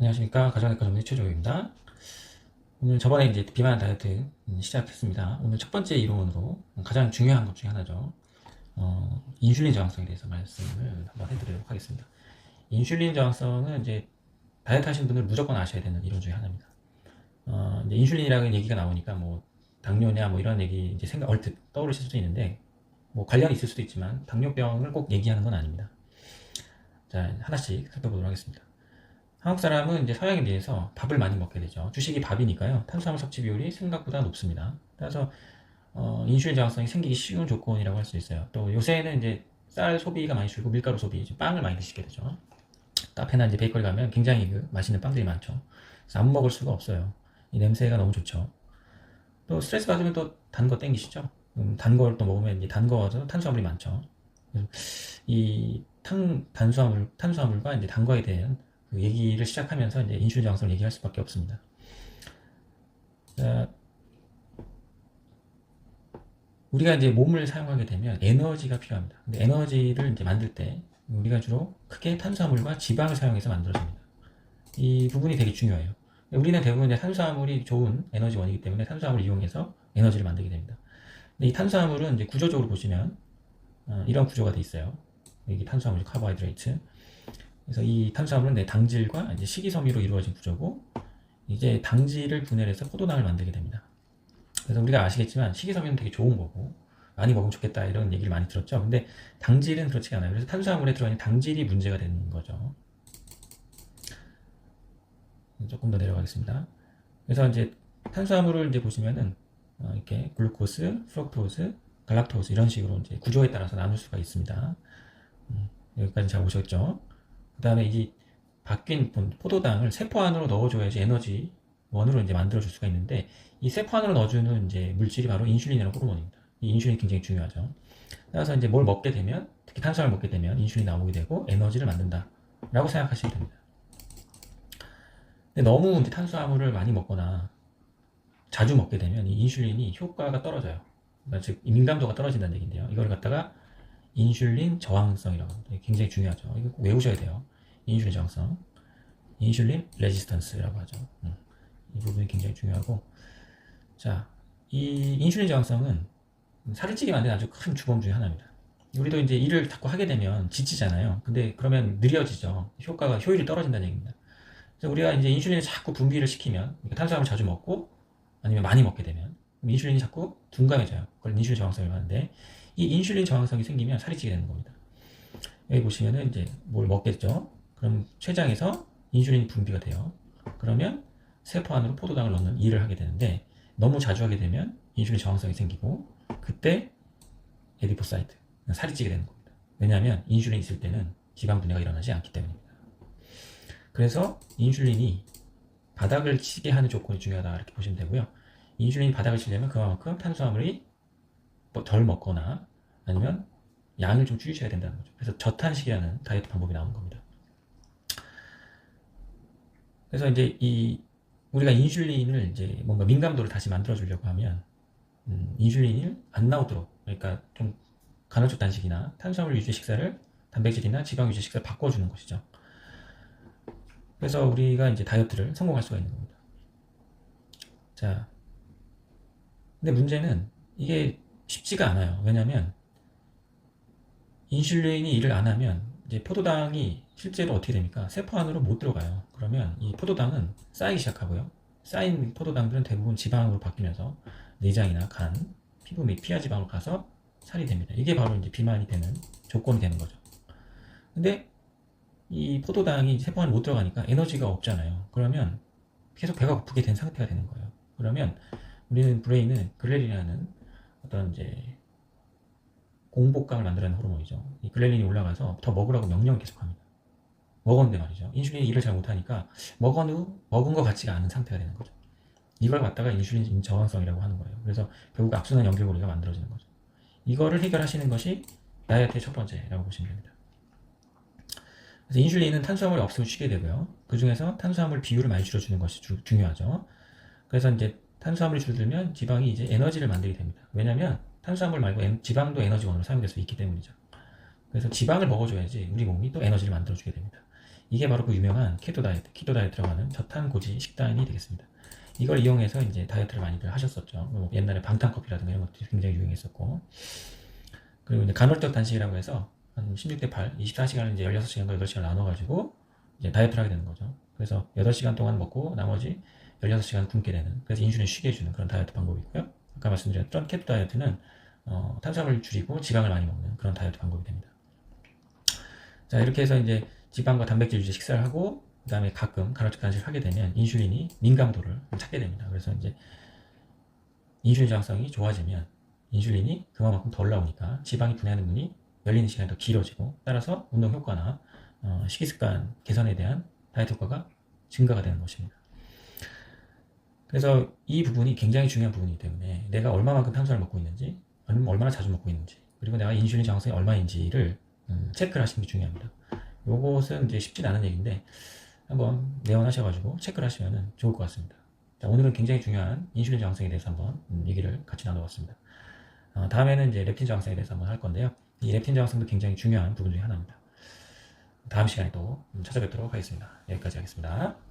안녕하십니까. 가정의과 전문의 최조입니다. 오늘 저번에 이제 비만 다이어트 시작했습니다. 오늘 첫 번째 이론으로 가장 중요한 것 중에 하나죠. 인슐린 저항성에 대해서 말씀을 한번 해드리도록 하겠습니다. 인슐린 저항성은 이제 다이어트 하시는 분들 무조건 아셔야 되는 이론 중에 하나입니다. 이제 인슐린이라는 얘기가 나오니까 뭐 당뇨냐 뭐 이런 얘기 이제 얼핏 떠오르실 수도 있는데 뭐 관련이 있을 수도 있지만 당뇨병을 꼭 얘기하는 건 아닙니다. 자, 하나씩 살펴보도록 하겠습니다. 한국 사람은 이제 서양에 비해서 밥을 많이 먹게 되죠. 주식이 밥이니까요. 탄수화물 섭취 비율이 생각보다 높습니다. 따라서 인슐린 저항성이 생기기 쉬운 조건이라고 할 수 있어요. 또 요새는 이제 쌀 소비가 많이 줄고 밀가루 소비, 빵을 많이 드시게 되죠. 카페나 이제 베이커리 가면 굉장히 맛있는 빵들이 많죠. 그래서 안 먹을 수가 없어요. 이 냄새가 너무 좋죠. 또 스트레스 받으면 또 단 거 땡기시죠. 단 걸 또 먹으면 이제 단 거죠. 탄수화물이 많죠. 이 탄수화물과 이제 단 거에 대한 그 얘기를 시작하면서 이제 인슐린 저항성을 얘기할 수밖에 없습니다. 자, 우리가 이제 몸을 사용하게 되면 에너지가 필요합니다. 근데 에너지를 이제 만들 때 우리가 주로 크게 탄수화물과 지방을 사용해서 만들어집니다. 이 부분이 되게 중요해요. 우리는 대부분 이제 탄수화물이 좋은 에너지원이기 때문에 탄수화물을 이용해서 에너지를 만들게 됩니다. 근데 이 탄수화물은 이제 구조적으로 보시면 이런 구조가 돼 있어요. 여기 탄수화물, 카보하이드레이트. 그래서 이 탄수화물은 내 당질과 이제 식이섬유로 이루어진 구조고, 이제 당질을 분해해서 포도당을 만들게 됩니다. 그래서 우리가 아시겠지만 식이섬유는 되게 좋은 거고 많이 먹으면 좋겠다 이런 얘기를 많이 들었죠. 근데 당질은 그렇지가 않아요. 그래서 탄수화물에 들어있는 당질이 문제가 되는 거죠. 조금 더 내려가겠습니다. 그래서 이제 탄수화물을 이제 보시면은 이렇게 글루코스, 프럭토스, 갈락토스 이런 식으로 이제 구조에 따라서 나눌 수가 있습니다. 여기까지 잘 보셨죠? 그 다음에 이 바뀐 포도당을 세포 안으로 넣어줘야지 에너지 원으로 이제 만들어줄 수가 있는데, 이 세포 안으로 넣어주는 이제 물질이 바로 인슐린이라는 호르몬입니다. 이 인슐린이 굉장히 중요하죠. 따라서 이제 뭘 먹게 되면, 특히 탄수화물 먹게 되면 인슐린이 나오게 되고 에너지를 만든다라고 생각하시면 됩니다. 근데 너무 이제 탄수화물을 많이 먹거나 자주 먹게 되면 이 인슐린이 효과가 떨어져요. 그러니까 즉 민감도가 떨어진다는 얘기인데요. 이걸 갖다가 인슐린 저항성이라고 합니다. 굉장히 중요하죠. 이거 꼭 외우셔야 돼요. 인슐린 저항성, 인슐린 레지스턴스라고 하죠. 이 부분이 굉장히 중요하고, 자, 이 인슐린 저항성은 살을 찌게 만드는 아주 큰 주범 중에 하나입니다. 우리도 이제 일을 자꾸 하게 되면 지치잖아요. 근데 그러면 느려지죠. 효율이 떨어진다는 얘기입니다. 그래서 우리가 이제 인슐린을 자꾸 분비를 시키면, 그러니까 탄수화물 자주 먹고 아니면 많이 먹게 되면 인슐린이 자꾸 둔감해져요. 그걸 인슐린 저항성이라고 하는데, 이 인슐린 저항성이 생기면 살이 찌게 되는 겁니다. 여기 보시면은 이제 뭘 먹겠죠. 그럼 췌장에서 인슐린이 분비가 돼요. 그러면 세포 안으로 포도당을 넣는 일을 하게 되는데, 너무 자주 하게 되면 인슐린 저항성이 생기고, 그때 에디포사이트, 살이 찌게 되는 겁니다. 왜냐하면 인슐린이 있을 때는 지방 분해가 일어나지 않기 때문입니다. 그래서 인슐린이 바닥을 치게 하는 조건이 중요하다 이렇게 보시면 되고요. 인슐린이 바닥을 치려면 그만큼 탄수화물이 덜 먹거나 아니면 양을 좀 줄이셔야 된다는 거죠. 그래서 저탄식이라는 다이어트 방법이 나오는 겁니다. 그래서 이제 우리가 인슐린을 이제 뭔가 민감도를 다시 만들어 주려고 하면 인슐린이 안 나오도록, 그러니까 좀 간헐적 단식이나 탄수화물 위주의 식사를 단백질이나 지방 위주의 식사를 바꿔주는 것이죠. 그래서 우리가 이제 다이어트를 성공할 수가 있는 겁니다. 자, 근데 문제는 이게 쉽지가 않아요. 왜냐면 인슐린이 일을 안 하면 이제 포도당이 실제로 어떻게 됩니까? 세포 안으로 못 들어가요. 그러면 이 포도당은 쌓이기 시작하고요. 쌓인 포도당들은 대부분 지방으로 바뀌면서 내장이나 간, 피부 및 피하 지방으로 가서 살이 됩니다. 이게 바로 이제 비만이 되는 조건이 되는 거죠. 근데 이 포도당이 세포 안에 못 들어가니까 에너지가 없잖아요. 그러면 계속 배가 고프게 된 상태가 되는 거예요. 그러면 우리는 브레인은 그렐린이라는 어떤 이제 공복감을 만들어내는 호르몬이죠. 이 글렐린이 올라가서 더 먹으라고 명령을 계속합니다. 먹었는데 말이죠. 인슐린이 일을 잘 못하니까 먹은 것 같지가 않은 상태가 되는 거죠. 이걸 갖다가 인슐린 저항성이라고 하는 거예요. 그래서 결국 악순환 연결고리가 만들어지는 거죠. 이거를 해결하시는 것이 다이어트의 첫 번째라고 보시면 됩니다. 그래서 인슐린은 탄수화물이 없으면 쉬게 되고요. 그 중에서 탄수화물 비율을 많이 줄여주는 것이 중요하죠. 그래서 이제 탄수화물이 줄어들면 지방이 이제 에너지를 만들게 됩니다. 왜냐하면 탄수화물 말고 지방도 에너지원으로 사용될 수 있기 때문이죠. 그래서 지방을 먹어줘야지 우리 몸이 또 에너지를 만들어주게 됩니다. 이게 바로 그 유명한 키토 다이어트라고 하는 저탄고지 식단이 되겠습니다. 이걸 이용해서 이제 다이어트를 많이들 하셨었죠. 뭐 옛날에 방탄커피라든가 이런 것들이 굉장히 유행했었고, 그리고 이제 간헐적 단식이라고 해서 한 16대 8, 24시간을 이제 16시간과 8시간 나눠가지고 이제 다이어트를 하게 되는 거죠. 그래서 8시간 동안 먹고 나머지 16시간 굶게 되는, 그래서 인슐린 쉬게 해주는 그런 다이어트 방법이 있고요. 아까 말씀드렸던 케토 다이어트는 탄수화물을 줄이고 지방을 많이 먹는 그런 다이어트 방법이 됩니다. 자, 이렇게 해서 이제 지방과 단백질 위주 식사를 하고, 그 다음에 가끔 간헐적 단식을 하게 되면 인슐린이 민감도를 찾게 됩니다. 그래서 이제 인슐린 저항성이 좋아지면 인슐린이 그만큼 덜 나오니까 지방이 분해하는 눈이 열리는 시간이 더 길어지고, 따라서 운동 효과나 식이습관 개선에 대한 다이어트 효과가 증가가 되는 것입니다. 그래서 이 부분이 굉장히 중요한 부분이기 때문에 내가 얼마만큼 탄수화물을 먹고 있는지, 얼마나 자주 먹고 있는지, 그리고 내가 인슐린 저항성이 얼마인지를 체크를 하시는 게 중요합니다. 요것은 이제 쉽진 않은 얘기인데 한번 내원하셔가지고 체크를 하시면 좋을 것 같습니다. 자, 오늘은 굉장히 중요한 인슐린 저항성에 대해서 한번 얘기를 같이 나눠봤습니다. 다음에는 이제 렙틴 저항성에 대해서 한번 할 건데요. 이 렙틴 저항성도 굉장히 중요한 부분 중에 하나입니다. 다음 시간에 또 찾아뵙도록 하겠습니다. 여기까지 하겠습니다.